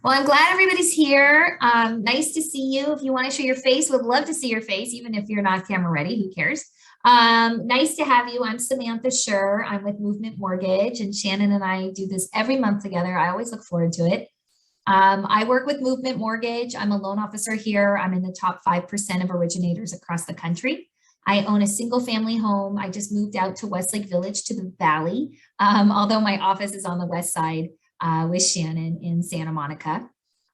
Well, I'm glad everybody's here. Nice to see you. If you want to show your face, would love to see your face, even if you're not camera ready, who cares? Nice to have you. I'm Samantha Shue. I'm with Movement Mortgage, and Shannon and I do this every month together. I always look forward to it. I work with Movement Mortgage. I'm a loan officer here. I'm in the top 5% of originators across the country. I own a single family home. I just moved out to Westlake Village to the Valley, although my office is on the west side with Shannon in Santa Monica.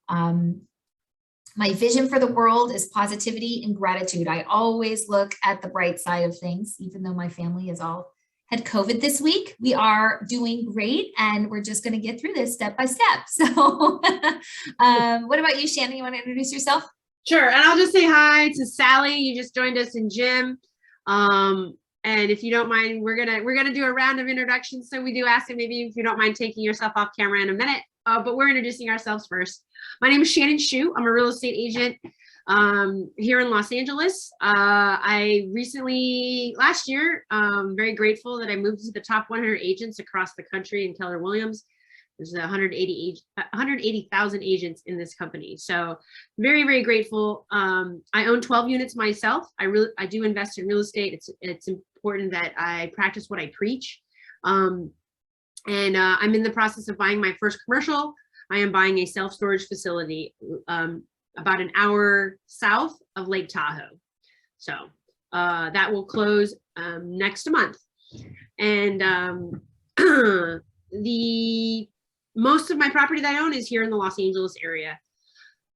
My vision for the world is positivity and gratitude. I always look at the bright side of things, even though my family has all had COVID this week. We are doing great, and we're just going to get through this step by step. So what about you, Shannon? You want to introduce yourself? Sure. And I'll just say hi to Sally. You just joined us, and Jim. And if you don't mind, we're gonna do a round of introductions. So we do ask that maybe if you don't mind taking yourself off camera in a minute, but we're introducing ourselves first. My name is Shannon Shue. I'm a real estate agent here in Los Angeles. I recently, last year, very grateful that I moved to the top 100 agents across the country in Keller Williams. There's 180,000 agents in this company. So very, very grateful. I own 12 units myself. I do invest in real estate. It's important that I practice what I preach. I'm in the process of buying my first commercial. I am buying a self-storage facility about an hour south of Lake Tahoe. So that will close next month. And most of my property that I own is here in the Los Angeles area.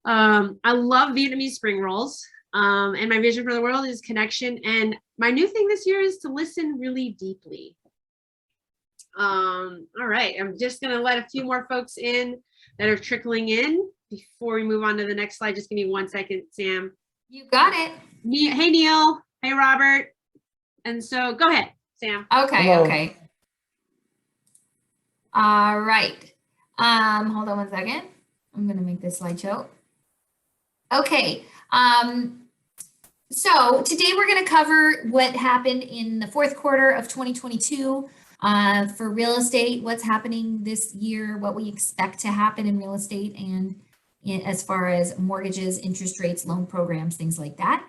I love Vietnamese spring rolls, and my vision for the world is connection. And my new thing this year is to listen really deeply. All right, I'm just gonna let a few more folks in that are trickling in before we move on to the next slide. Just give me 1 second, Sam. You got it. Hey, Neil. Hey, Robert. And so go ahead, Sam. Okay, Hello. okay. All right. Hold on 1 second. I'm going to make this slideshow. Okay. So today we're going to cover what happened in the fourth quarter of 2022 for real estate, what's happening this year, what we expect to happen in real estate, and as far as mortgages, interest rates, loan programs, things like that.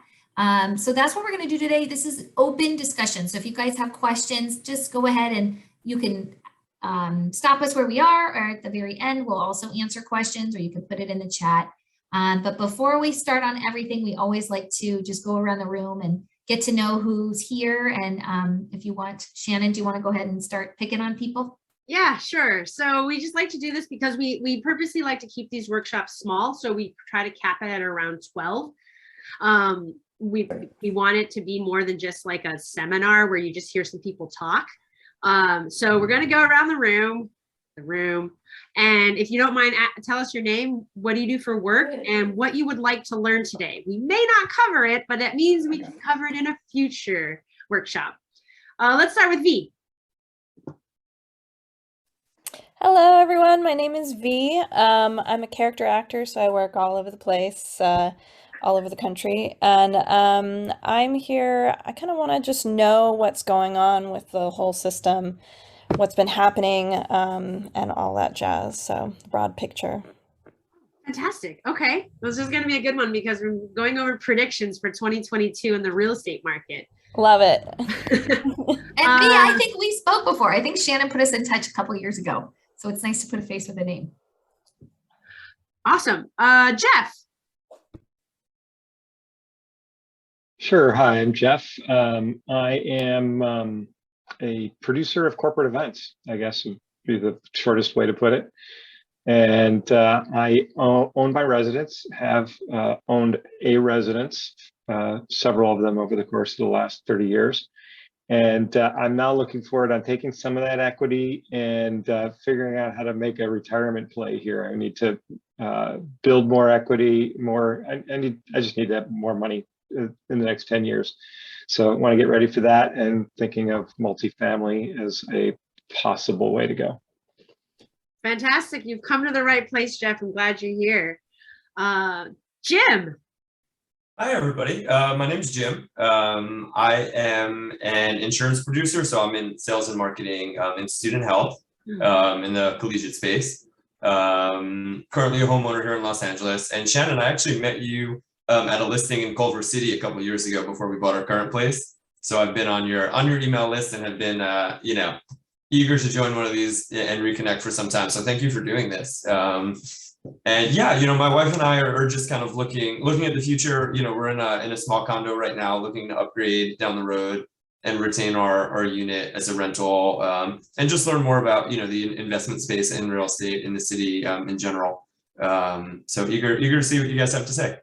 So that's what we're going to do today. This is open discussion. So if you guys have questions, just go ahead and you can stop us where we are, or at the very end, we'll also answer questions, or you can put it in the chat. But before we start on everything, we always like to just go around the room and get to know who's here. And if you want, Shannon, do you want to go ahead and start picking on people? Yeah, sure. So we just like to do this because we purposely like to keep these workshops small. So we try to cap it at around 12. We want it to be more than just like a seminar where you just hear some people talk. So we're going to go around the room, and if you don't mind, tell us your name, what do you do for work, and what you would like to learn today. We may not cover it, but that means we can cover it in a future workshop. Let's start with V. Hello, everyone. My name is V. I'm a character actor, so I work all over the place, all over the country. And I'm here, I kind of want to just know what's going on with the whole system, what's been happening, and all that jazz. So broad picture. Fantastic. Okay. This is going to be a good one because we're going over predictions for 2022 in the real estate market. Love it. And me, I think we spoke before. I think Shannon put us in touch a couple of years ago. So it's nice to put a face with a name. Awesome. Jeff. Sure. Hi, I'm Jeff. I am a producer of corporate events, I guess would be the shortest way to put it. And I own my residence, have owned a residence, several of them over the course of the last 30 years. And I'm now looking forward on taking some of that equity and figuring out how to make a retirement play here. I need to build more equity, I just need to have more money in the next 10 years. So I want to get ready for that and thinking of multifamily as a possible way to go. Fantastic. You've come to the right place, Jeff. I'm glad you're here. Jim. Hi, everybody. My name is Jim. I am an insurance producer, so I'm in sales and marketing in student health in the collegiate space. currently a homeowner here in Los Angeles. And Shannon, I actually met you at a listing in Culver City a couple of years ago before we bought our current place. So I've been on your email list and have been, eager to join one of these and reconnect for some time. So thank you for doing this. And yeah, my wife and I are just kind of looking at the future. We're in a small condo right now, looking to upgrade down the road and retain our unit as a rental, and just learn more about the investment space in real estate in the city in general. So eager to see what you guys have to say.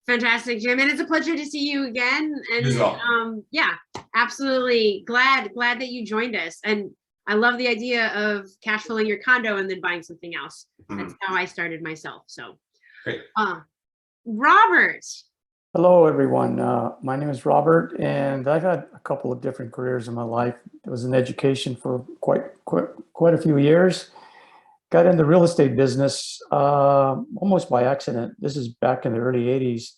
Fantastic, Jim, and it's a pleasure to see you again. And You as well. yeah, absolutely glad that you joined us. And I love the idea of cash flowing your condo and then buying something else. That's how I started myself. So great. Robert. Hello, everyone. My name is Robert, and I've had a couple of different careers in my life. I was in education for quite a few years. Got into real estate business almost by accident. This is back in the early 80s.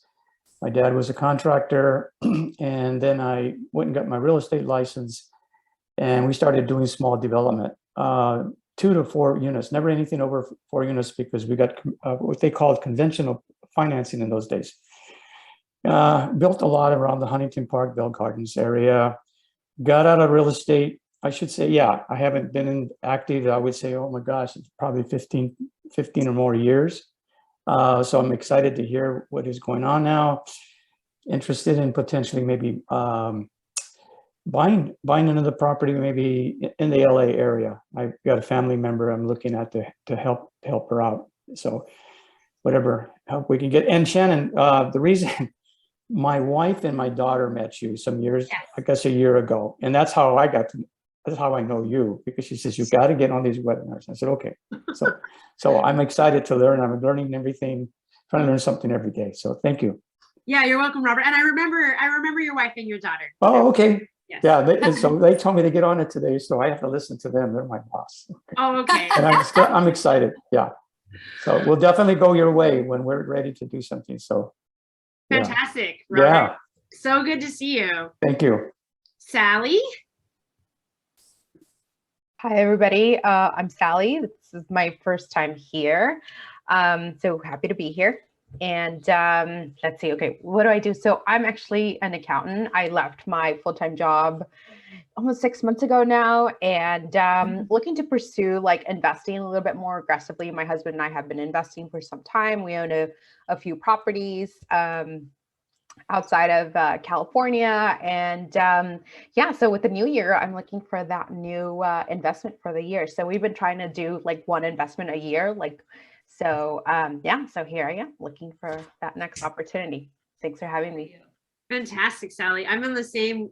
My dad was a contractor, and then I went and got my real estate license, and we started doing small development, 2 to 4 units, never anything over 4 units, because we got what they called conventional financing in those days. Built a lot around the Huntington Park, Bell Gardens area. Got out of real estate. I should say, yeah, I haven't been active. I would say, oh my gosh, it's probably 15 or more years. So I'm excited to hear what is going on now. Interested in potentially maybe buying another property, maybe in the LA area. I've got a family member I'm looking at to help her out. So whatever help we can get. And Shannon, the reason my wife and my daughter met you some years, I guess a year ago, and that's how I know you, because she says, you got to get on these webinars. I said, okay. So I'm excited to learn. I'm learning everything, trying to learn something every day. So thank you. Yeah, you're welcome, Robert. And I remember your wife and your daughter. Oh, okay. Yes. Yeah. So they told me to get on it today, so I have to listen to them. They're my boss. Okay. Oh, okay. And I'm excited. Yeah. So we'll definitely go your way when we're ready to do something. So. Yeah. Fantastic, Robert. Yeah. So good to see you. Thank you. Sally. Hi, everybody. I'm Sally. This is my first time here. So happy to be here. And let's see. Okay, what do I do? So I'm actually an accountant. I left my full-time job almost 6 months ago now, and looking to pursue like investing a little bit more aggressively. My husband and I have been investing for some time. We own a few properties outside of California. And yeah, so with the new year, I'm looking for that new investment for the year. So we've been trying to do like one investment a year. So here I am looking for that next opportunity. Thanks for having me. Fantastic, Sally. I'm on the same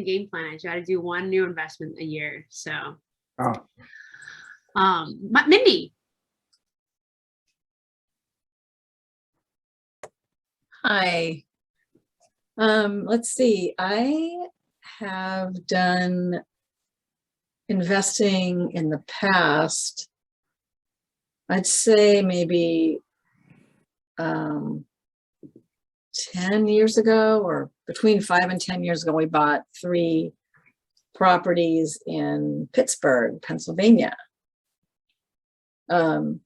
game plan. I try to do one new investment a year. So but Mindy. Hi. Let's see. I have done investing in the past. I'd say maybe 10 years ago, or between 5 and 10 years ago, we bought 3 properties in Pittsburgh, Pennsylvania. And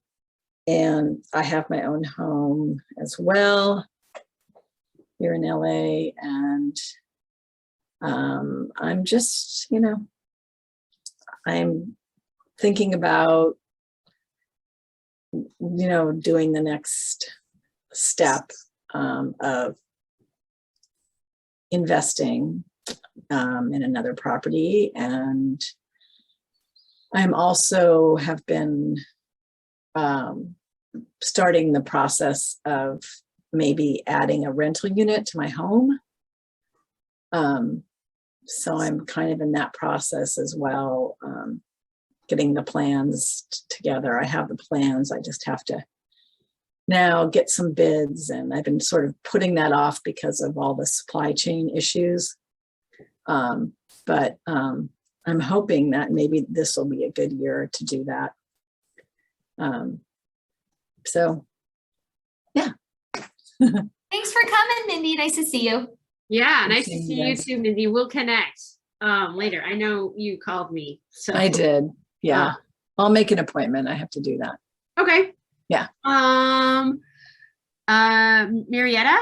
I have my own home as well here in LA, and I'm just, I'm thinking about, doing the next step of investing in another property. And I'm also have been starting the process of maybe adding a rental unit to my home. So I'm kind of in that process as well, getting the plans together. I have the plans, I just have to now get some bids, and I've been sort of putting that off because of all the supply chain issues. But I'm hoping that maybe this will be a good year to do that. So, yeah. Thanks for coming, Mindy. Nice to see you. Yeah, nice to see you too, Mindy. We'll connect later. I know you called me. So I did. Yeah. I'll make an appointment. I have to do that. Okay. Yeah. Marietta?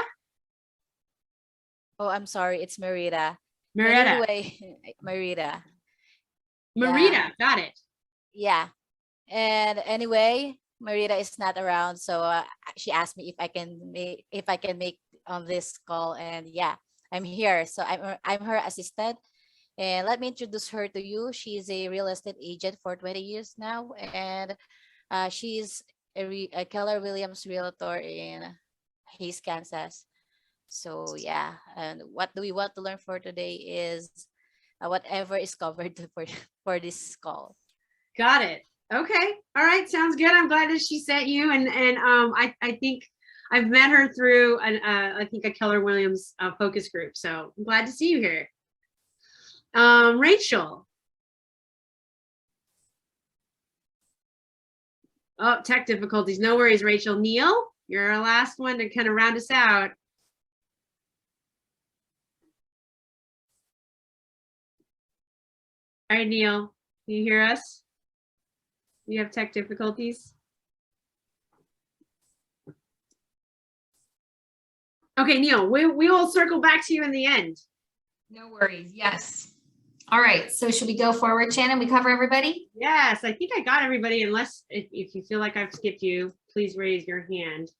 Oh, I'm sorry. It's Marita. Marietta. Anyway, Marita. Marita, got it. Yeah. And anyway, Marita is not around, so she asked me if I can make on this call, and yeah, I'm here. So I'm her assistant, and let me introduce her to you. She's a real estate agent for 20 years now, and she's a Keller Williams Realtor in Hays, Kansas. So yeah, and what do we want to learn for today is whatever is covered for this call. Got it. Okay. All right. Sounds good. I'm glad that she sent you. And I think I've met her through I think a Keller Williams focus group. So I'm glad to see you here. Rachel. Oh, tech difficulties. No worries, Rachel. Neil, you're our last one to kind of round us out. All right, Neil, can you hear us? You have tech difficulties? Okay, Neil, we will circle back to you in the end. No worries. Yes. All right. So should we go forward, Shannon? We cover everybody? Yes, I think I got everybody, unless if you feel like I've skipped you, please raise your hand.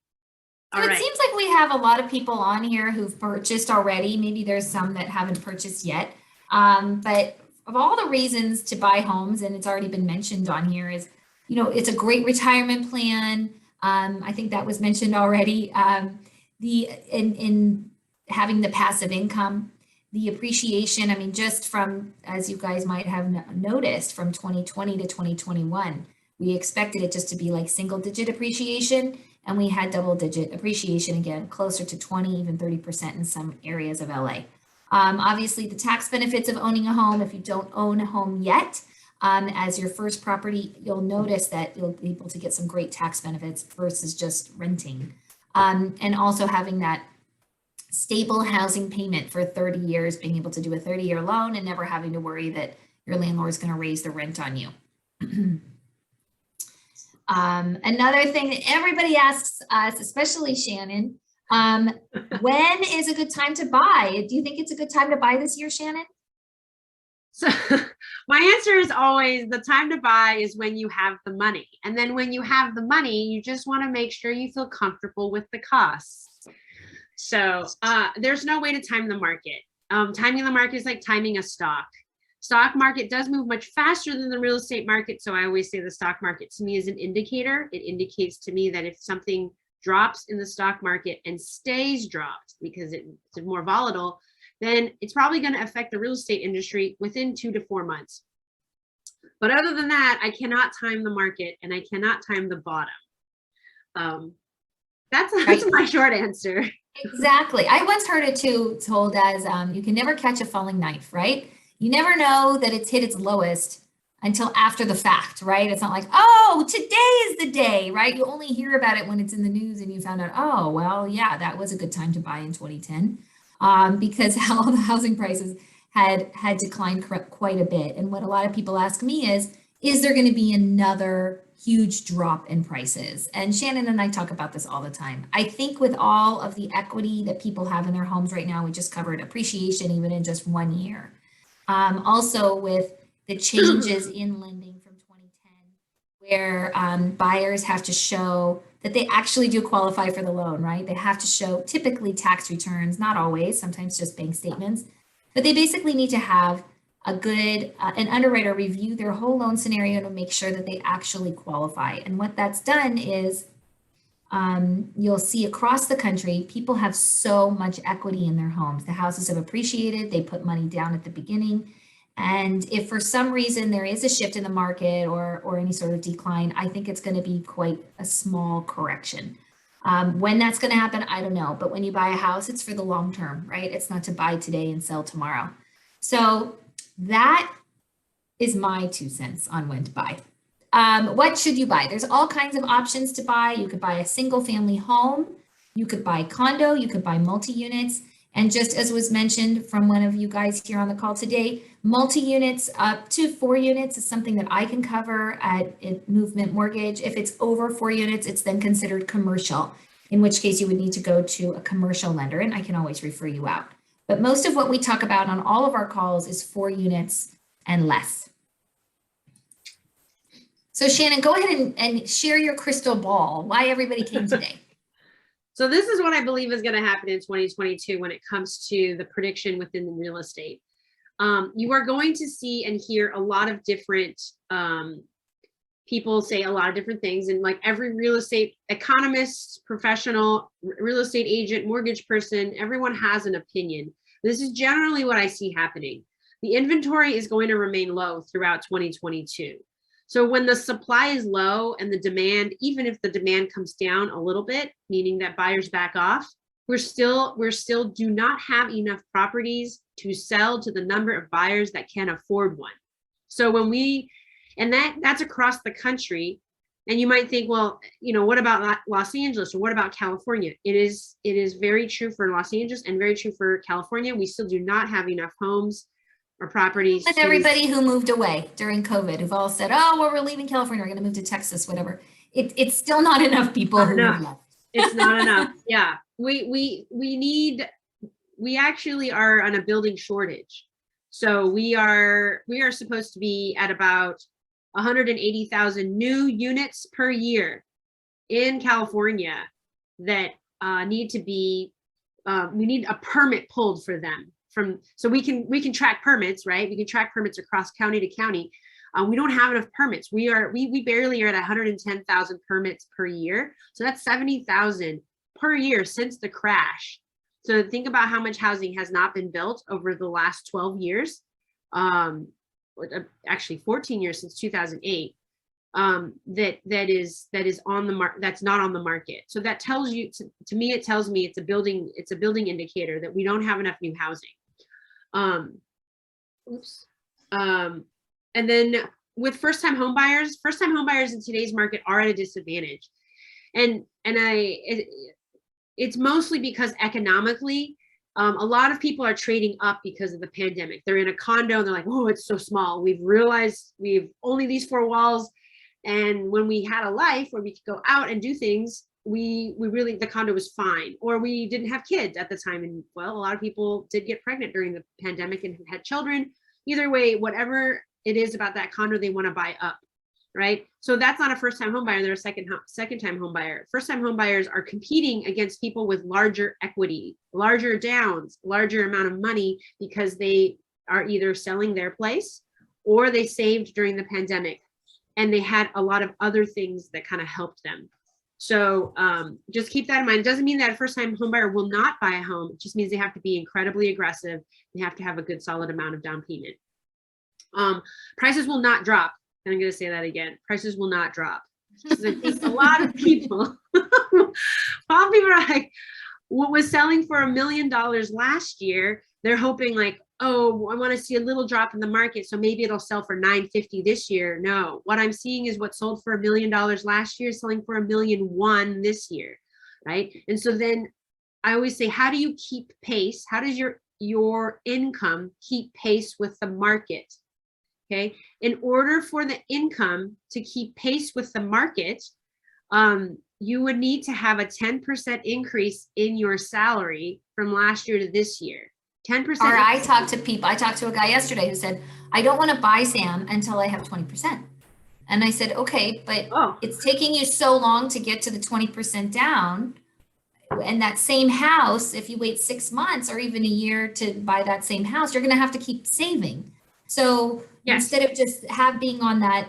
So it seems like we have a lot of people on here who've purchased already. Maybe there's some that haven't purchased yet. But of all the reasons to buy homes, and it's already been mentioned on here, is, you know, it's a great retirement plan. I think that was mentioned already. In having the passive income, the appreciation, I mean, just from, as you guys might have noticed, from 2020 to 2021, we expected it just to be like single digit appreciation, and we had double digit appreciation again, closer to 20, even 30% in some areas of LA. Obviously, the tax benefits of owning a home, if you don't own a home yet, as your first property, you'll notice that you'll be able to get some great tax benefits versus just renting. And also having that stable housing payment for 30 years, being able to do a 30-year loan and never having to worry that your landlord is going to raise the rent on you. Another thing that everybody asks us, especially Shannon, when is a good time to buy? Do you think it's a good time to buy this year, Shannon? So my answer is always the time to buy is when you have the money. And then when you have the money, you just want to make sure you feel comfortable with the costs. So there's no way to time the market. Timing the market is like timing a stock. Stock market does move much faster than the real estate market. So I always say the stock market to me is an indicator. It indicates to me that if something drops in the stock market and stays dropped because it's more volatile, then it's probably going to affect the real estate industry within 2 to 4 months. But other than that, I cannot time the market and I cannot time the bottom. That's my short answer. Exactly. I once heard it told as you can never catch a falling knife, right? You never know that it's hit its lowest until after the fact, right? It's not like, oh, today is the day, right? You only hear about it when it's in the news and you found out, oh, well, yeah, that was a good time to buy in 2010 because all the housing prices had declined quite a bit. And what a lot of people ask me is there going to be another huge drop in prices? And Shannon and I talk about this all the time. I think with all of the equity that people have in their homes right now, we just covered appreciation even in just 1 year. Also with the changes in lending from 2010, where buyers have to show that they actually do qualify for the loan, right? They have to show typically tax returns, not always, sometimes just bank statements, but they basically need to have a good, an underwriter review their whole loan scenario to make sure that they actually qualify. And what that's done is you'll see across the country, people have so much equity in their homes. The houses have appreciated, they put money down at the beginning. And if for some reason there is a shift in the market or any sort of decline, I think it's going to be quite a small correction. When that's going to happen, I don't know. But when you buy a house, it's for the long term, right? It's not to buy today and sell tomorrow. So that is my 2 cents on when to buy. What should you buy? There's all kinds of options to buy. You could buy a single family home. You could buy condo. You could buy multi-units. And just as was mentioned from one of you guys here on the call today, multi-units up to 4 units is something that I can cover at Movement Mortgage. If it's over 4 units, it's then considered commercial, in which case you would need to go to a commercial lender, and I can always refer you out. But most of what we talk about on all of our calls is 4 units and less. So Shannon, go ahead and share your crystal ball, why everybody came today. So this is what I believe is going to happen in 2022 when it comes to the prediction within the real estate. You are going to see and hear a lot of different people say a lot of different things, and like every real estate economist, professional, real estate agent, mortgage person, everyone has an opinion. This is generally what I see happening. The inventory is going to remain low throughout 2022. So when the supply is low and the demand, even if the demand comes down a little bit, meaning that buyers back off, we're still do not have enough properties to sell to the number of buyers that can afford one. So when we, and that's across the country, and you might think, well, you know, what about Los Angeles or what about California? It is very true for Los Angeles and very true for California. We still do not have enough homes or properties. And everybody who moved away during COVID, who've all said, oh, well, we're leaving California, we're going to move to Texas, whatever. It's still not enough people who have left. It's not enough. Yeah, we actually are on a building shortage. So we are supposed to be at about 180,000 new units per year in California that need to be, we need a permit pulled for them. So we can track permits, right? We can track permits across county to county. We don't have enough permits. We barely are at 110,000 permits per year. So that's 70,000 per year since the crash. So think about how much housing has not been built over the last 12 years. Actually 14 years since 2008. That is on the market, that's not on the market. So that tells you, to me, it tells me it's a building indicator that we don't have enough new housing. And then with first-time home buyers in today's market are at a disadvantage. And it's mostly because economically, a lot of people are trading up because of the pandemic. They're in a condo and they're like, oh, it's so small. We've realized we've only these 4 walls. And when we had a life where we could go out and do things, we really, the condo was fine. Or we didn't have kids at the time. And well, a lot of people did get pregnant during the pandemic and had children. Either way, whatever it is about that condo, they want to buy up, right? So that's not a first-time home buyer. They're a second-time home buyer. First-time home buyers are competing against people with larger equity, larger downs, larger amount of money, because they are either selling their place or they saved during the pandemic and they had a lot of other things that kind of helped them. So just keep that in mind. It doesn't mean that a first-time home buyer will not buy a home. It just means they have to be incredibly aggressive. They have to have a good solid amount of down payment. Prices will not drop. And I'm going to say that again. Prices will not drop. I think a lot of people, people are like, what was selling for $1 million last year, they're hoping like, oh, I want to see a little drop in the market, so maybe it'll sell for $950 this year. No, what I'm seeing is what sold for $1 million last year is selling for $1.1 million this year, right? And so then I always say, how do you keep pace? How does your income keep pace with the market? Okay, in order for the income to keep pace with the market, you would need to have a 10% increase in your salary from last year to this year. 10%. Or I talked to a guy yesterday who said, I don't want to buy Sam until I have 20%. And I said, okay, but it's taking you so long to get to the 20% down. And that same house, if you wait 6 months or even a year to buy that same house, you're going to have to keep saving. So instead of just being on that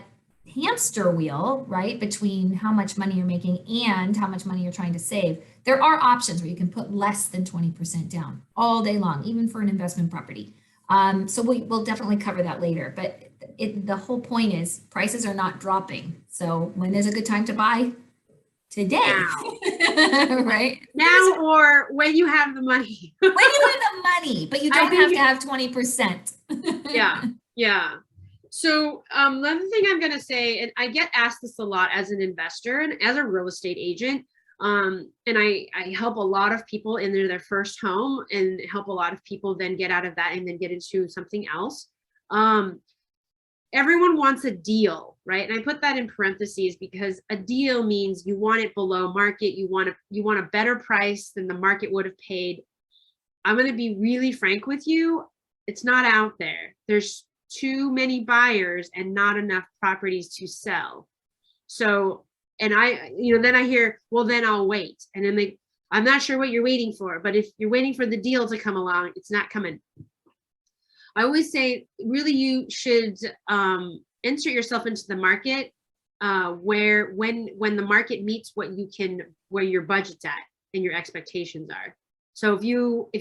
hamster wheel, right, between how much money you're making and how much money you're trying to save, there are options where you can put less than 20% down all day long, even for an investment property. So we'll definitely cover that later. But the whole point is prices are not dropping. So when is a good time to buy? Today, right? Now or when you have the money. When you have the money, but you don't have to have 20%. Yeah. So another thing I'm going to say, and I get asked this a lot as an investor and as a real estate agent, And I help a lot of people in their first home, and help a lot of people then get out of that and then get into something else. Everyone wants a deal, right? And I put that in parentheses because a deal means you want it below market. You want a better price than the market would have paid. I'm going to be really frank with you. It's not out there. There's too many buyers and not enough properties to sell. So, and then I hear, well, then I'll wait. And then I'm not sure what you're waiting for, but if you're waiting for the deal to come along, it's not coming. I always say, really, you should insert yourself into the market where when the market meets where your budget's at and your expectations are. So if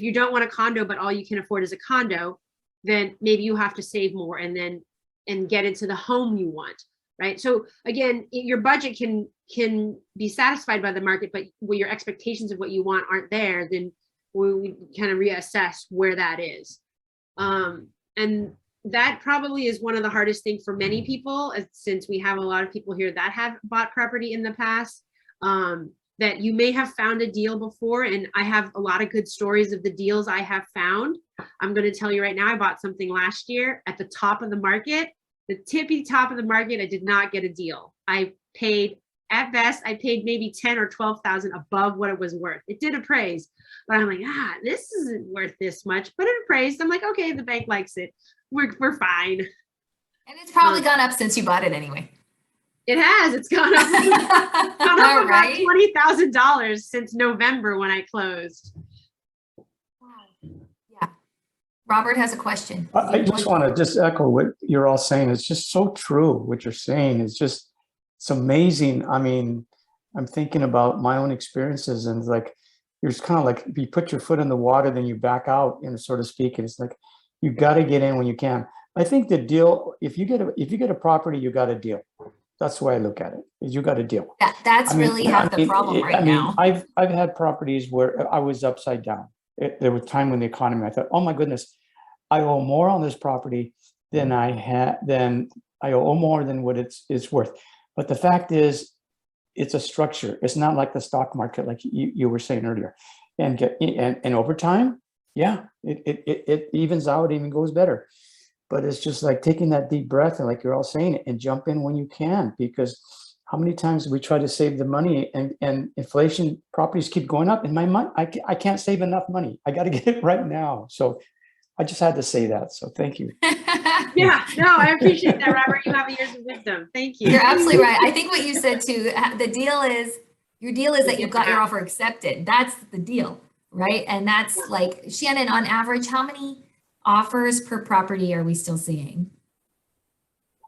you don't want a condo, but all you can afford is a condo, then maybe you have to save more and get into the home you want, right? So again, your budget can be satisfied by the market, but when your expectations of what you want aren't there, then we kind of reassess where that is. And that probably is one of the hardest things for many people, since we have a lot of people here that have bought property in the past, that you may have found a deal before. And I have a lot of good stories of the deals I have found. I'm going to tell you right now, I bought something last year at the top of the market, the tippy top of the market. I did not get a deal. At best, I paid maybe 10 or 12,000 above what it was worth. It did appraise, but I'm like, this isn't worth this much, but it appraised. I'm like, okay, the bank likes it. We're fine. And it's probably gone up since you bought it anyway. It has. It's gone up. About Right? $20,000 since November when I closed. Wow. Yeah. Robert has a question. I just want to just echo what you're all saying. It's just so true. What you're saying is just, it's amazing. I mean, I'm thinking about my own experiences, and like, you're just kind of like, you put your foot in the water, then you back out, so to speak. And it's like, you got to get in when you can. I think the deal, if you get a property, you got a deal. That's the way I look at it, is you got a deal. That's really half the problem right now. I've had properties where I was upside down. There was a time when the economy, I thought, oh my goodness, I owe more on this property than I owe more than what it's worth. But the fact is, it's a structure. It's not like the stock market, like you were saying earlier. And over time, yeah, it evens out, even goes better. But it's just like taking that deep breath, and like you're all saying, and jump in when you can, because how many times we try to save the money, and inflation, properties keep going up, and my money, I can't save enough money. I got to get it right now. So I just had to say that. So thank you. Yeah, no, I appreciate that, Robert. You have years of wisdom. Thank you. You're absolutely right. I think what you said too, your deal is that you've got your offer accepted. That's the deal, right? And that's like, Shannon, on average, how many offers per property are we still seeing?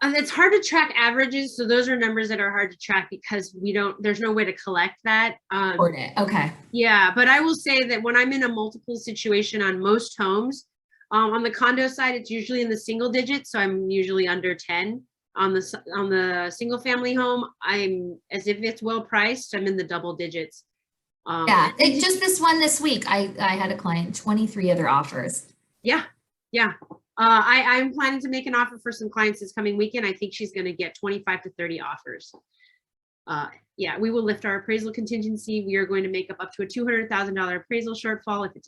And it's hard to track averages. So those are numbers that are hard to track because there's no way to collect that. Okay. Yeah, but I will say that when I'm in a multiple situation on most homes, on the condo side, it's usually in the single digits. So I'm usually under 10. On the single family home, I'm, as if it's well priced, I'm in the double digits. Yeah, just this week, I had a client, 23 other offers. Yeah. I'm planning to make an offer for some clients this coming weekend. I think she's going to get 25 to 30 offers. Yeah, we will lift our appraisal contingency. We are going to make up to a $200,000 appraisal shortfall if it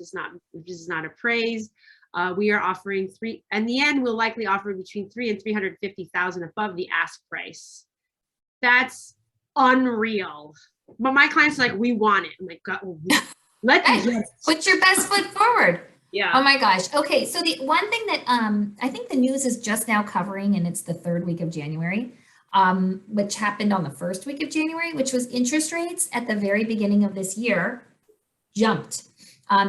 is not appraised. We are offering in the end, we'll likely offer between $300,000 and $350,000 above the ask price. That's unreal. But my clients are like, we want it. I'm like, God, put your best foot forward. Yeah. Oh my gosh. Okay. So the one thing that I think the news is just now covering, and it's the third week of January, which happened on the first week of January, which was interest rates at the very beginning of this year jumped.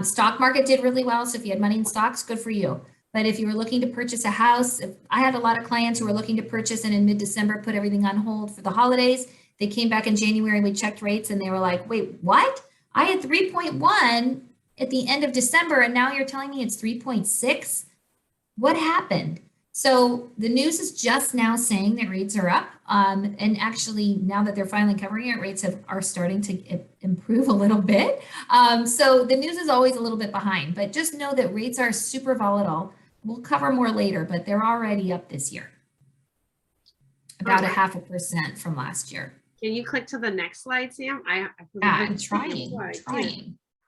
Stock market did really well. So if you had money in stocks, good for you. But if you were looking to purchase a house, I had a lot of clients who were looking to purchase and in mid-December put everything on hold for the holidays. They came back in January, we checked rates and they were like, wait, what? I had 3.1 at the end of December and now you're telling me it's 3.6? What happened? So the news is just now saying that rates are up. And actually now that they're finally covering it, rates are starting to improve a little bit. So the news is always a little bit behind, but just know that rates are super volatile. We'll cover more later, but they're already up this year. About 0.5% from last year. Can you click to the next slide, Sam? I Yeah, I'm trying.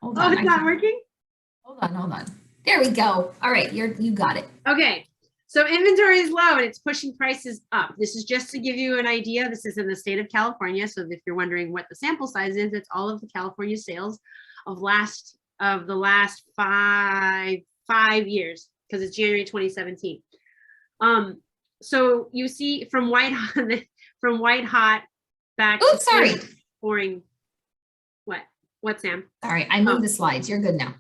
Hold Oh, on. it's not working? Hold on. There we go. All right, you got it. Okay, so inventory is low and it's pushing prices up. This is just to give you an idea. This is in the state of California. So if you're wondering what the sample size is, it's all of the California sales of the last five years, because it's January 2017. So you see from white hot back. Oops, sorry. Pouring. What, Sam? Sorry, I moved the slides. You're good now.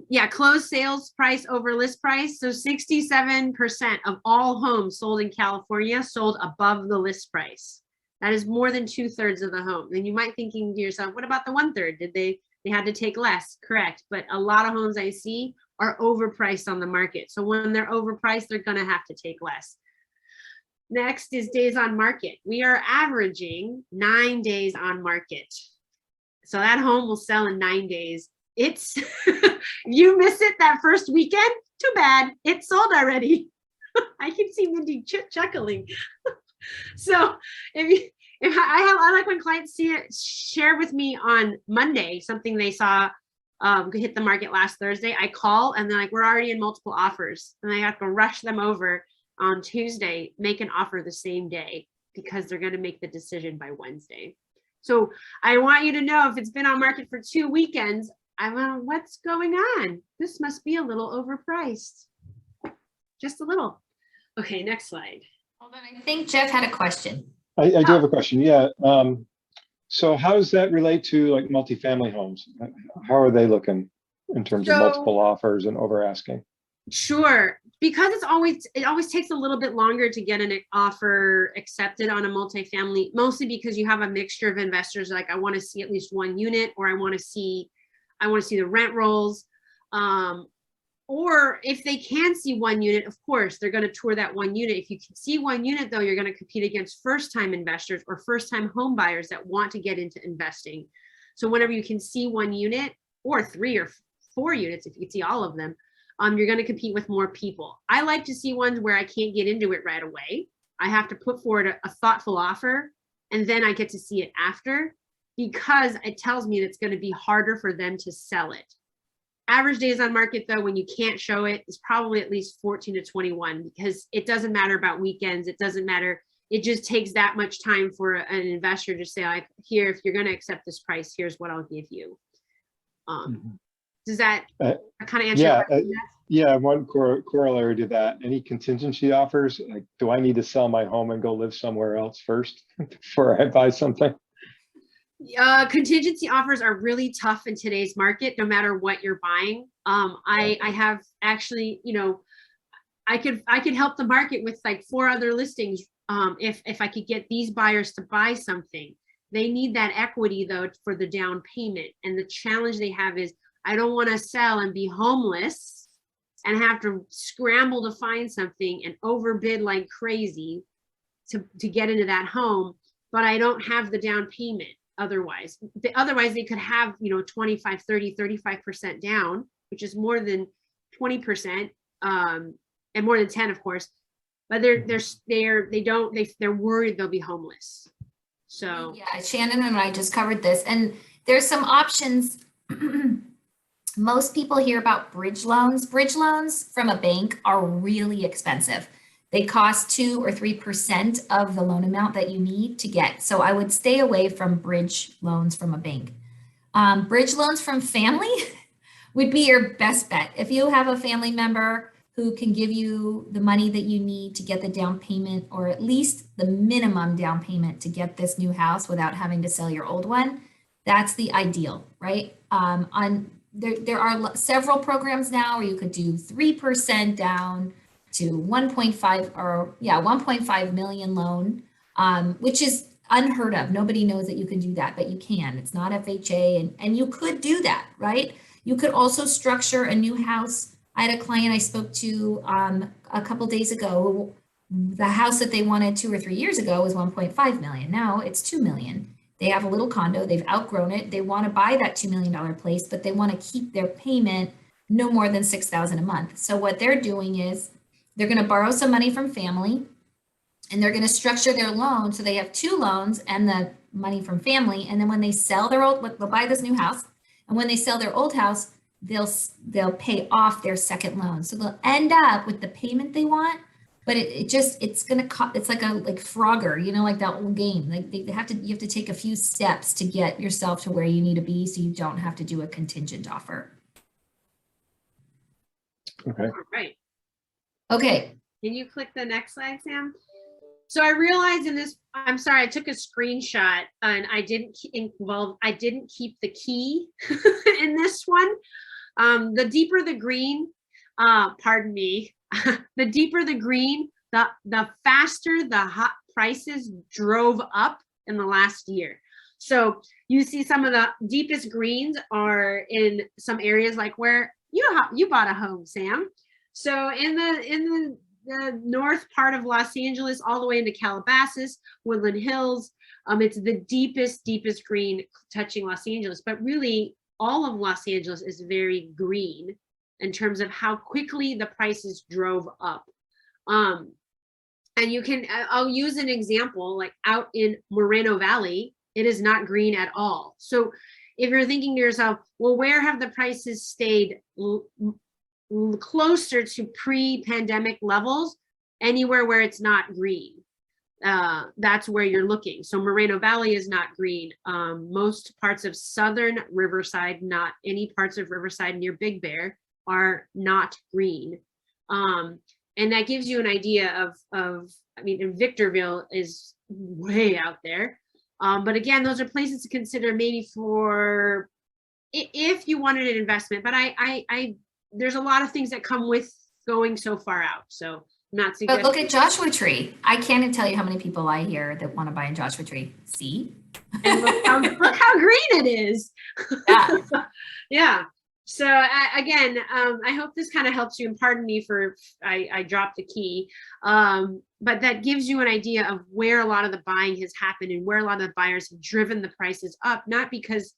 Yeah, closed sales price over list price. So 67% of all homes sold in California sold above the list price. That is more than 2/3 of the home. And you might thinking to yourself, what about the 1/3? Did they had to take less? Correct. But a lot of homes I see are overpriced on the market. So when they're overpriced, they're gonna have to take less. Next is days on market. We are averaging 9 days on market. So that home will sell in 9 days. It's, you miss it that first weekend, too bad, it's sold already. I can see Mindy chuckling. So I like when clients share with me on Monday something they saw hit the market last Thursday. I call and they're like, we're already in multiple offers, and I have to rush them over on Tuesday, make an offer the same day, because they're going to make the decision by Wednesday. So I want you to know, if it's been on market for 2 weekends, I want, what's going on? This must be a little overpriced. Just a little. Okay, next slide. Hold on, I think Jeff had a question. I do have a question. Yeah. So how does that relate to like multifamily homes? How are they looking in terms of multiple offers and over asking? Sure, because it always takes a little bit longer to get an offer accepted on a multifamily, mostly because you have a mixture of investors. Like, I want to see at least one unit, or I want to see the rent rolls. Or if they can see one unit, of course, they're going to tour that one unit. If you can see one unit, though, you're going to compete against first-time investors or first-time home buyers that want to get into investing. So whenever you can see one unit, or 3 or 4 units, if you can see all of them, you're going to compete with more people. I like to see ones where I can't get into it right away. I have to put forward a thoughtful offer, and then I get to see it after, because it tells me that it's going to be harder for them to sell it. Average days on market, though, when you can't show it, is probably at least 14 to 21, because it doesn't matter about weekends. It doesn't matter. It just takes that much time for an investor to say, like, here, if you're going to accept this price, here's what I'll give you. Does that kind of answer your question? Yeah, one corollary to that, any contingency offers? Like, do I need to sell my home and go live somewhere else first before I buy something? Contingency offers are really tough in today's market, no matter what you're buying. I have actually, I could help the market with like 4 other listings. If I could get these buyers to buy something. They need that equity, though, for the down payment. And the challenge they have is, I don't want to sell and be homeless and have to scramble to find something and overbid like crazy to get into that home, but I don't have the down payment. Otherwise they could have 25, 30, 35% down, which is more than 20%, and more than 10, of course, but they're worried they'll be homeless. So yeah, Shannon and I just covered this, and there's some options. Most people hear about bridge loans. Bridge loans from a bank are really expensive. They cost 2 or 3% of the loan amount that you need to get. So I would stay away from bridge loans from a bank. Bridge loans from family would be your best bet. If you have a family member who can give you the money that you need to get the down payment, or at least the minimum down payment to get this new house without having to sell your old one, that's the ideal, right? There are several programs now where you could do 3% down to 1.5 million loan, which is unheard of. Nobody knows that you can do that, but you can. It's not FHA, and you could do that, right? You could also structure a new house. I had a client I spoke to a couple days ago. The house that they wanted 2 or 3 years ago was 1.5 million. Now it's 2 million. They have a little condo. They've outgrown it. They want to buy that $2 million place, but they want to keep their payment no more than $6,000 a month. So what they're doing is they're going to borrow some money from family. And they're going to structure their loan so they have 2 loans and the money from family. And then when they sell their old, they'll buy this new house. And when they sell their old house, they'll pay off their second loan. So they'll end up with the payment they want, but it's going to cost, it's like Frogger, you know, like that old game. Like you have to take a few steps to get yourself to where you need to be so you don't have to do a contingent offer. Okay. All right. Okay. Can you click the next slide, Sam? So I realized in this, I'm sorry, I took a screenshot and I didn't keep the key in this one. The deeper the green, pardon me, the deeper the green, the faster the hot prices drove up in the last year. So you see some of the deepest greens are in some areas like where you bought a home, Sam. So in the north part of Los Angeles, all the way into Calabasas, Woodland Hills, it's the deepest green touching Los Angeles, but really all of Los Angeles is very green in terms of how quickly the prices drove up. And you can, I'll use an example, like out in Moreno Valley, it is not green at all. So if you're thinking to yourself, well, where have the prices stayed closer to pre-pandemic levels? Anywhere where it's not green, that's where you're looking. So Moreno Valley is not green. Most parts of southern Riverside, not any parts of Riverside near Big Bear, are not green. And that gives you an idea of I mean, and Victorville is way out there. But again, those are places to consider maybe for if you wanted an investment. But there's a lot of things that come with going so far out. So I'm not suggesting. But look at Joshua Tree. I can't even tell you how many people I hear that want to buy in Joshua Tree. See? And look how green it is. Yeah. Yeah. So again, I hope this kind of helps you, and pardon me for I dropped the key, but that gives you an idea of where a lot of the buying has happened and where a lot of the buyers have driven the prices up, not because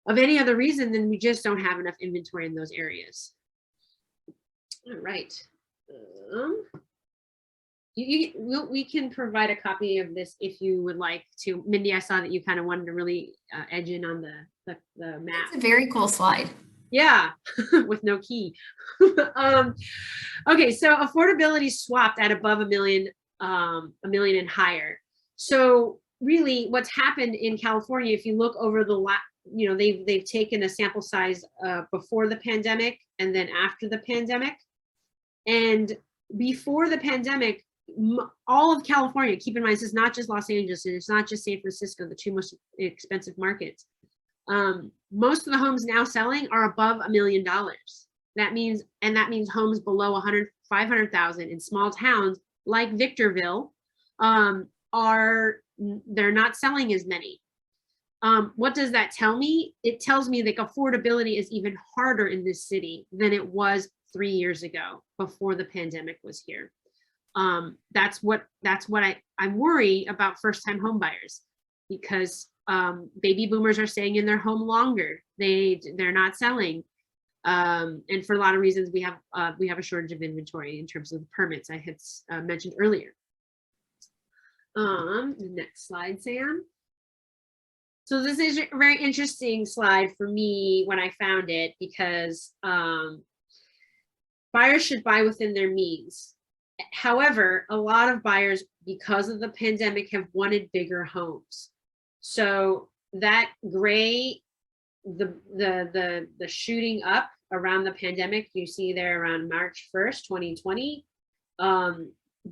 of any other reason than we just don't have enough inventory in those areas. All right. We can provide a copy of this if you would like to. Mindy, I saw that you kind of wanted to really edge in on the map. It's a very cool slide. Yeah, with no key. Okay, so affordability swapped at above $1 million and higher. So really what's happened in California, if you look over the last, you know, they've taken a sample size before the pandemic and then after the pandemic. And before the pandemic, all of California, keep in mind, this is not just Los Angeles, and it's not just San Francisco, the 2 most expensive markets. Most of the homes now selling are above $1 million. That means homes below 500,000 in small towns like Victorville they're not selling as many. What does that tell me? It tells me that affordability is even harder in this city than it was 3 years ago before the pandemic was here. That's what I'm worried about first-time home buyers, because baby boomers are staying in their home longer. They're not selling, and for a lot of reasons, we have a shortage of inventory in terms of the permits I had mentioned earlier. Next slide, Sam. So this is a very interesting slide for me when I found it, because buyers should buy within their means. However, a lot of buyers, because of the pandemic, have wanted bigger homes. So that gray, the shooting up around the pandemic, you see there around March 1st, 2020,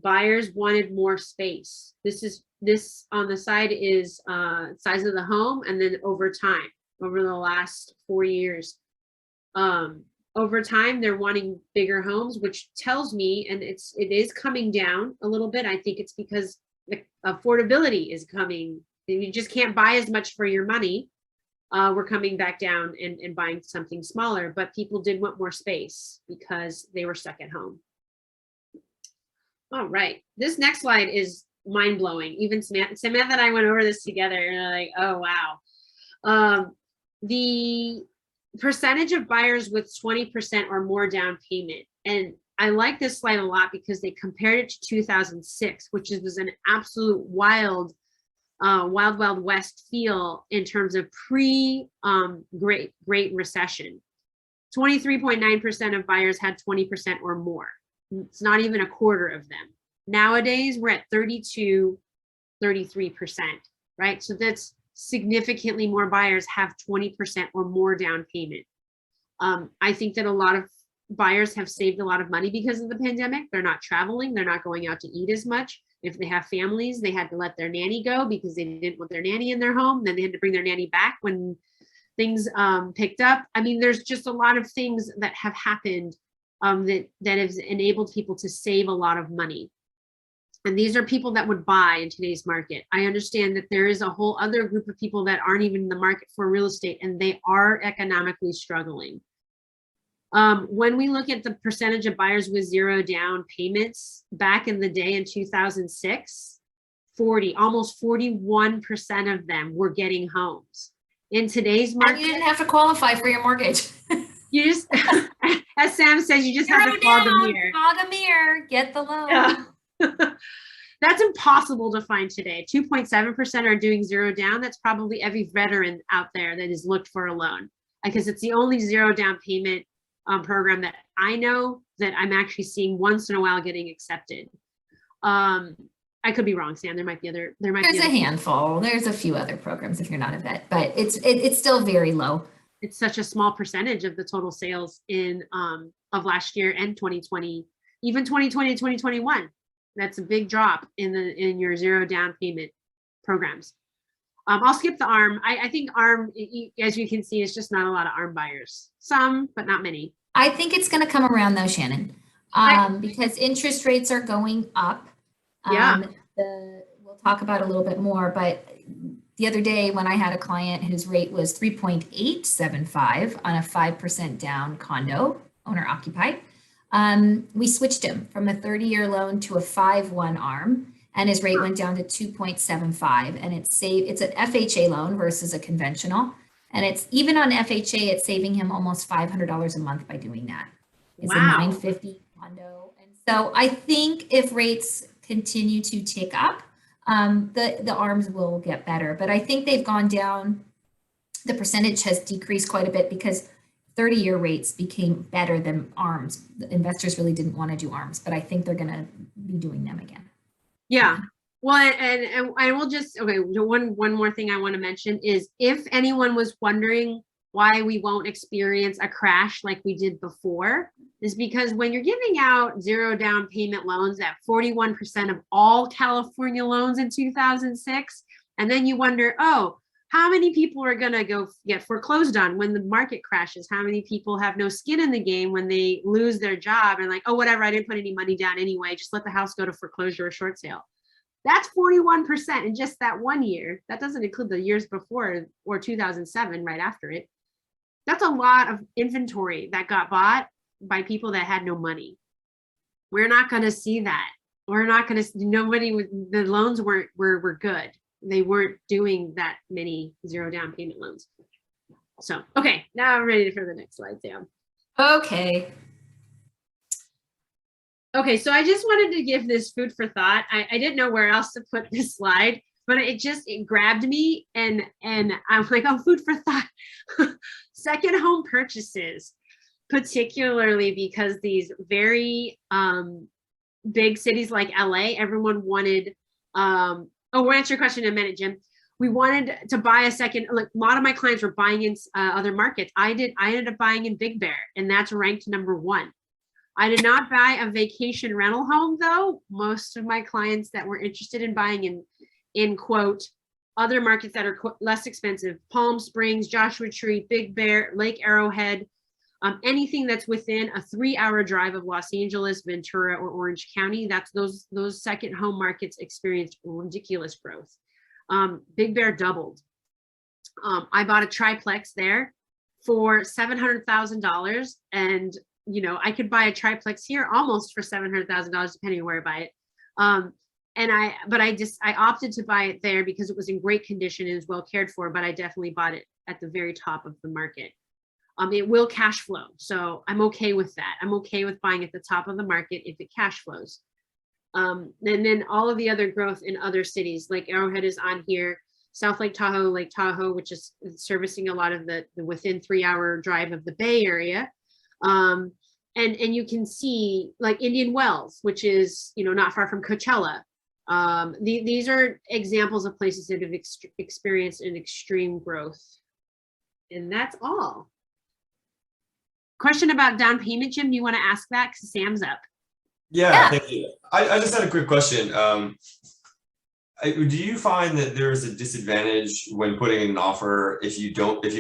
buyers wanted more space. This on the side is size of the home, and then over time, over the last 4 years, over time they're wanting bigger homes, which tells me, and it is coming down a little bit. I think it's because the affordability is coming. You just can't buy as much for your money. We're coming back down and buying something smaller, but people did want more space because they were stuck at home. All right, this next slide is mind-blowing. Even Samantha and I went over this together, and we're like, oh wow. The percentage of buyers with 20% or more down payment, and I like this slide a lot because they compared it to 2006, which was an absolute wild West feel in terms of Great Recession. 23.9% of buyers had 20% or more. It's not even a quarter of them. Nowadays, we're at 33%, right? So that's significantly more buyers have 20% or more down payment. I think that a lot of buyers have saved a lot of money because of the pandemic. They're not traveling. They're not going out to eat as much. If they have families, they had to let their nanny go because they didn't want their nanny in their home. Then they had to bring their nanny back when things picked up. I mean, there's just a lot of things that have happened that has enabled people to save a lot of money. And these are people that would buy in today's market. I understand that there is a whole other group of people that aren't even in the market for real estate, and they are economically struggling. When we look at the percentage of buyers with 0 down payments back in the day in 2006, almost 41% of them were getting homes. In today's market, And you didn't have to qualify for your mortgage. you just, as Sam says, you just have to fog a mirror. Fog a mirror, get the loan. Yeah. That's impossible to find today. 2.7% are doing 0 down. That's probably every veteran out there that has looked for a loan, because it's the only 0 down payment program that I know that I'm actually seeing once in a while getting accepted. I could be wrong, Sam. There might be other. There's a handful. There's a few other programs if you're not a vet, but it's still very low. It's such a small percentage of the total sales in of last year and 2020, even 2020 and 2021. That's a big drop in your 0 down payment programs. I'll skip the ARM. I think ARM, as you can see, is just not a lot of ARM buyers. Some, but not many. I think it's going to come around though, Shannon, because interest rates are going up. Yeah. We'll talk about it a little bit more, but the other day when I had a client whose rate was 3.875 on a 5% down condo, owner occupied, we switched him from a 30-year loan to a 5/1 ARM, and his rate went down to 2.75, and it's an FHA loan versus a conventional. And it's even on FHA, it's saving him almost $500 a month by doing that. It's a $950 condo. And so I think if rates continue to tick up, the ARMs will get better. But I think they've gone down. The percentage has decreased quite a bit because 30-year rates became better than ARMs. The investors really didn't want to do ARMs, but I think they're going to be doing them again. Yeah. Well, and I will just, okay, one more thing I want to mention is, if anyone was wondering why we won't experience a crash like we did before, is because when you're giving out 0 down payment loans at 41% of all California loans in 2006, and then you wonder, oh, how many people are going to go get foreclosed on when the market crashes? How many people have no skin in the game when they lose their job and like, oh, whatever, I didn't put any money down anyway, just let the house go to foreclosure or short sale. That's 41% in just that 1 year. That doesn't include the years before or 2007, right after it. That's a lot of inventory that got bought by people that had no money. We're not going to see that. We're not going to, the loans were good. They weren't doing that many 0 down payment loans. So, okay, now I'm ready for the next slide, Sam. Okay. Okay, so I just wanted to give this food for thought. I didn't know where else to put this slide, but it grabbed me, and I'm like, oh, food for thought. Second home purchases, particularly because these very big cities like LA, everyone wanted, we'll answer your question in a minute, Jim. We wanted to buy a second, like a lot of my clients were buying in other markets. I ended up buying in Big Bear, and that's ranked #1. I did not buy a vacation rental home though. Most of my clients that were interested in buying in quote, other markets that are less expensive, Palm Springs, Joshua Tree, Big Bear, Lake Arrowhead, anything that's within a 3-hour drive of Los Angeles, Ventura, or Orange County, that's those second home markets experienced ridiculous growth. Big Bear doubled. I bought a triplex there for $700,000, and I could buy a triplex here almost for $700,000, depending on where I buy it. But I opted to buy it there because it was in great condition and is well cared for, but I definitely bought it at the very top of the market. It will cash flow. So I'm okay with that. I'm okay with buying at the top of the market if it cash flows. And then all of the other growth in other cities, like Arrowhead is on here, South Lake Tahoe, which is servicing a lot of the within 3-hour drive of the Bay Area. And you can see like Indian Wells, which is, not far from Coachella. These are examples of places that have experienced an extreme growth. And that's all. Question about down payment, Jim, do you want to ask that? Because Sam's up. Yeah, thank you. I just had a quick question. Do you find that there is a disadvantage when putting in an offer if you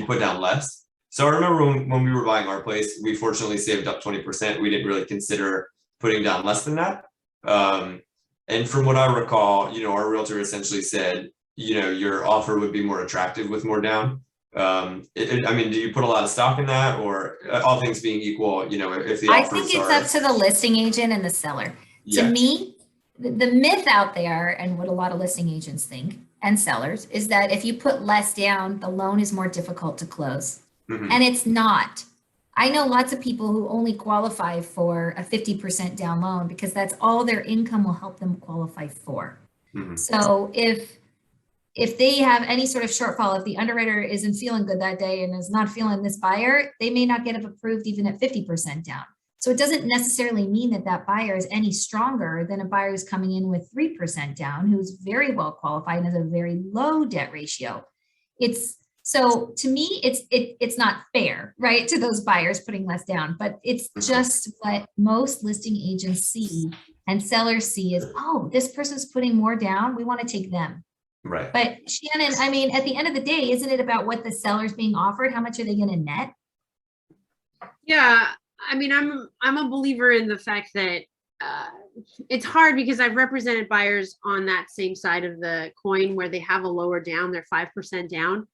put down less? So I remember when we were buying our place, we fortunately saved up 20%. We didn't really consider putting down less than that. And from what I recall, our realtor essentially said, your offer would be more attractive with more down. I mean, do you put a lot of stock in that, or all things being equal, if the offers I think it's up to the listing agent and the seller. Yes. To me, the myth out there, and what a lot of listing agents think and sellers, is that if you put less down, the loan is more difficult to close. Mhm. And it's not. I know lots of people who only qualify for a 50% down loan because that's all their income will help them qualify for. Mhm. So if they have any sort of shortfall, if the underwriter isn't feeling good that day and is not feeling this buyer, they may not get it approved even at 50% down. So it doesn't necessarily mean that that buyer is any stronger than a buyer who's coming in with 3% down, who's very well qualified and has a very low debt ratio. So to me, it's not fair, right, to those buyers putting less down, but it's just what most listing agents see and sellers see is, oh, this person's putting more down, we want to take them. Right. But Shannon, I mean, at the end of the day, isn't it about what the seller's being offered? How much are they going to net? Yeah, I mean, I'm a believer in the fact that it's hard because I've represented buyers on that same side of the coin where they have a lower down, they're 5% down.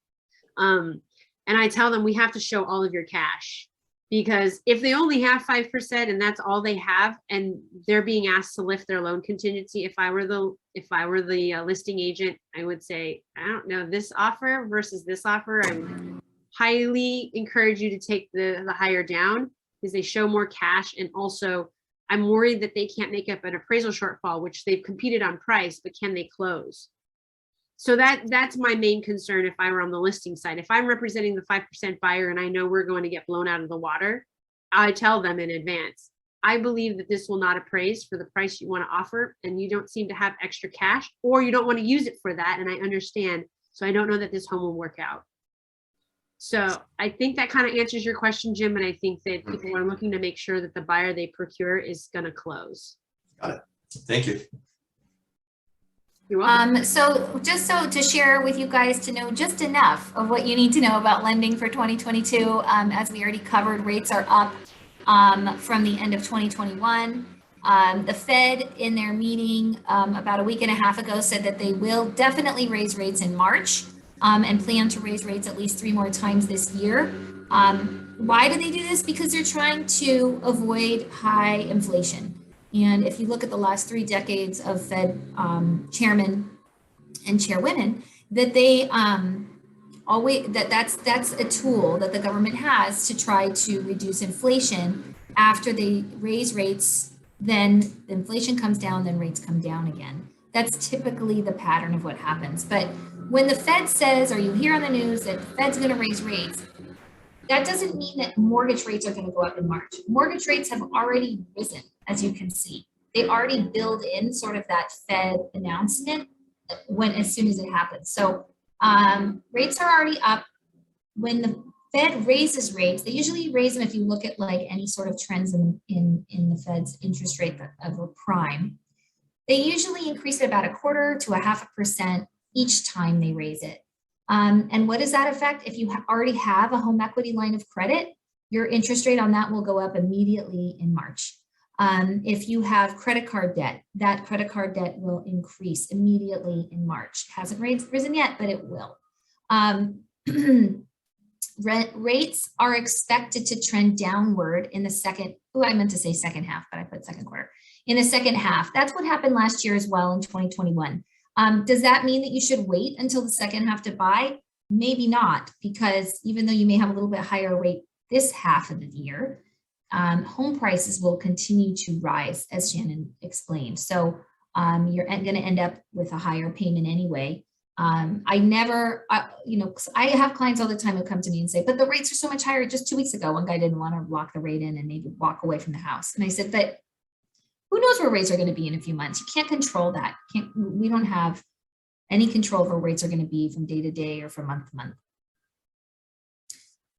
And I tell them we have to show all of your cash, because if they only have 5% and that's all they have, and they're being asked to lift their loan contingency, if I were the listing agent, I would say, I don't know, this offer versus this offer, I would highly encourage you to take the higher down because they show more cash. And also I'm worried that they can't make up an appraisal shortfall, which they've competed on price, but can they close? So that's my main concern if I were on the listing side. If I'm representing the 5% buyer and I know we're going to get blown out of the water, I tell them in advance, I believe that this will not appraise for the price you want to offer, and you don't seem to have extra cash, or you don't want to use it for that, and I understand. So I don't know that this home will work out. So I think that kind of answers your question, Jim, and I think that people are looking to make sure that the buyer they procure is going to close. Got it. Thank you. You're welcome. So to share with you guys to know just enough of what you need to know about lending for 2022, as we already covered, rates are up from the end of 2021. The Fed in their meeting about a week and a half ago said that they will definitely raise rates in March and plan to raise rates at least 3 more times this year. Why do they do this? Because they're trying to avoid high inflation. And if you look at the last 3 decades of Fed chairmen and chairwomen, that they that's a tool that the government has to try to reduce inflation. After they raise rates, then the inflation comes down, then rates come down again. That's typically the pattern of what happens. But when the Fed says, or you hear on the news that the Fed's going to raise rates, that doesn't mean that mortgage rates are going to go up in March. Mortgage rates have already risen, as you can see. They already build in sort of that Fed announcement as soon as it happens. So rates are already up. When the Fed raises rates, they usually raise them if you look at like any sort of trends in the Fed's interest rate of a prime. They usually increase it about 1/4 to 0.5% each time they raise it. And what does that affect? If you already have a home equity line of credit, your interest rate on that will go up immediately in March. If you have credit card debt, that credit card debt will increase immediately in March. Hasn't risen yet, but it will. Rates are expected to trend downward in the second half, but I put second quarter. In the second half. That's what happened last year as well in 2021. Does that mean that you should wait until the second half to buy? Maybe not, because even though you may have a little bit higher rate this half of the year, home prices will continue to rise, as Shannon explained. So you're going to end up with a higher payment anyway. I never, you know, 'cause I have clients all the time who come to me and say, but the rates are so much higher. Just 2 weeks ago, one guy didn't want to lock the rate in and maybe walk away from the house. And I said, but who knows where rates are going to be in a few months? You can't control that. We don't have any control over where rates are going to be from day to day or from month to month.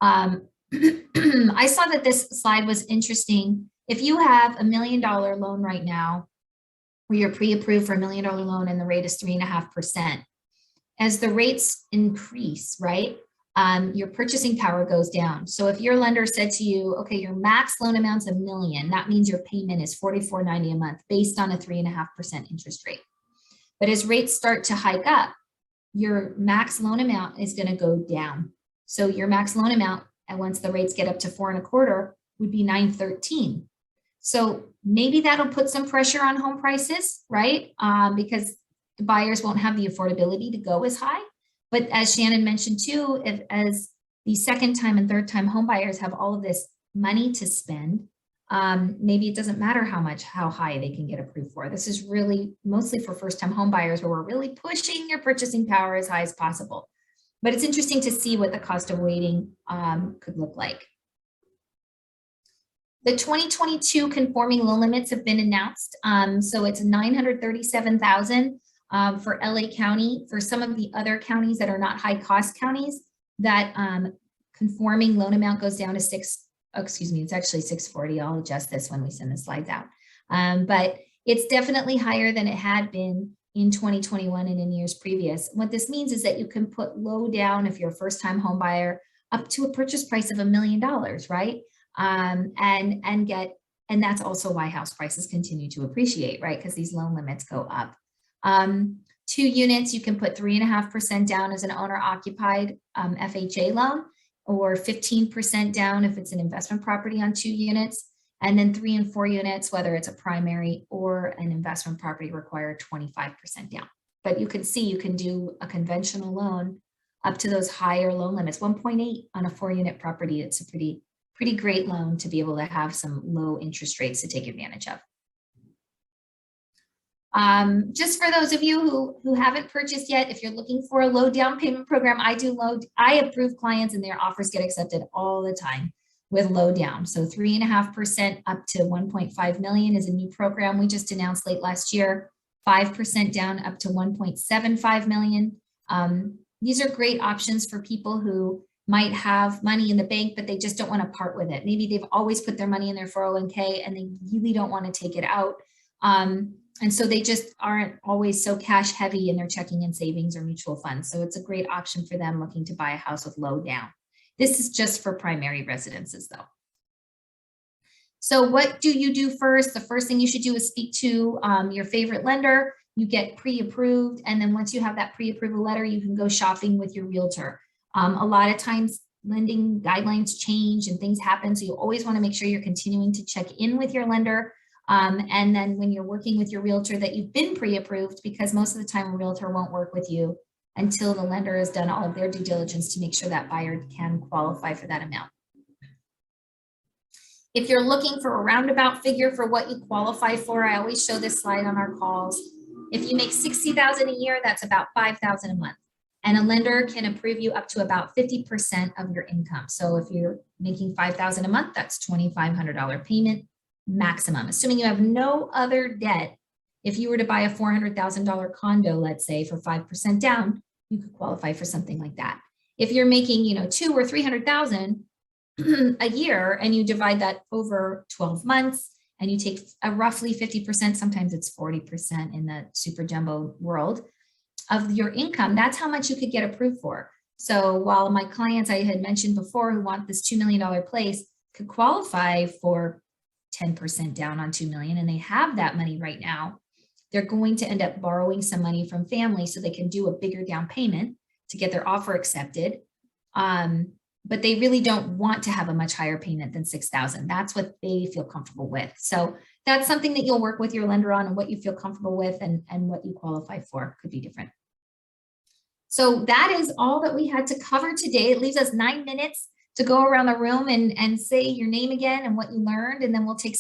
I saw that this slide was interesting. If you have $1 million loan right now, where you're pre-approved for $1 million loan and the rate is 3.5%, as the rates increase, right, your purchasing power goes down. So if your lender said to you, okay, your max loan amount's $1 million, that means your payment is $44.90 a month based on a 3.5% interest rate. But as rates start to hike up, your max loan amount is going to go down. So your max loan amount, and once the rates get up to 4.25, would be $913. So maybe that'll put some pressure on home prices, right? Because the buyers won't have the affordability to go as high. But as Shannon mentioned too, as the second time and third time home buyers have all of this money to spend, maybe it doesn't matter how high they can get approved for. This is really mostly for first time home buyers where we're really pushing your purchasing power as high as possible. But it's interesting to see what the cost of waiting could look like. The 2022 conforming loan limits have been announced. So it's $937,000 for LA County. For some of the other counties that are not high cost counties, that conforming loan amount goes down to it's actually 640. I'll adjust this when we send the slides out. But it's definitely higher than it had been in 2021 and in years previous. What this means is that you can put low down if you're a first time home buyer up to a purchase price of $1 million, right? And that's also why house prices continue to appreciate, right? Because these loan limits go up. 2 units, you can put 3.5% down as an owner occupied FHA loan, or 15% down if it's an investment property on 2 units. And then 3 and 4 units, whether it's a primary or an investment property, require 25% down. But you can see you can do a conventional loan up to those higher loan limits. 1.8 on a 4-unit property. It's a pretty great loan to be able to have some low interest rates to take advantage of. Just for those of you who haven't purchased yet, if you're looking for a low down payment program, I approve clients and their offers get accepted all the time with low down. So 3.5% up to 1.5 million is a new program we just announced late last year. 5% down up to 1.75 million. These are great options for people who might have money in the bank, but they just don't want to part with it. Maybe they've always put their money in their 401k and they really don't want to take it out. And so they just aren't always so cash heavy in their checking and savings or mutual funds. So it's a great option for them looking to buy a house with low down. This is just for primary residences though. So what do you do first? The first thing you should do is speak to your favorite lender. You get pre-approved. And then once you have that pre-approval letter, you can go shopping with your realtor. A lot of times lending guidelines change and things happen. So you always want to make sure you're continuing to check in with your lender. And then when you're working with your realtor that you've been pre-approved, because most of the time a realtor won't work with you until the lender has done all of their due diligence to make sure that buyer can qualify for that amount. If you're looking for a roundabout figure for what you qualify for, I always show this slide on our calls. If you make $60,000 a year, that's about $5,000 a month. And a lender can approve you up to about 50% of your income. So if you're making $5,000 a month, that's $2,500 payment maximum, assuming you have no other debt. If you were to buy a $400,000 condo, let's say for 5% down, you could qualify for something like that. If you're making, $200,000 or $300,000 a year and you divide that over 12 months and you take a roughly 50%, sometimes it's 40% in the super jumbo world of your income, that's how much you could get approved for. So while my clients I had mentioned before who want this $2 million place could qualify for 10% down on 2 million and they have that money right now, they're going to end up borrowing some money from family so they can do a bigger down payment to get their offer accepted. But they really don't want to have a much higher payment than $6,000. That's what they feel comfortable with. So that's something that you'll work with your lender on, and what you feel comfortable with and what you qualify for could be different. So that is all that we had to cover today. It leaves us 9 minutes to go around the room and say your name again and what you learned, and then we'll take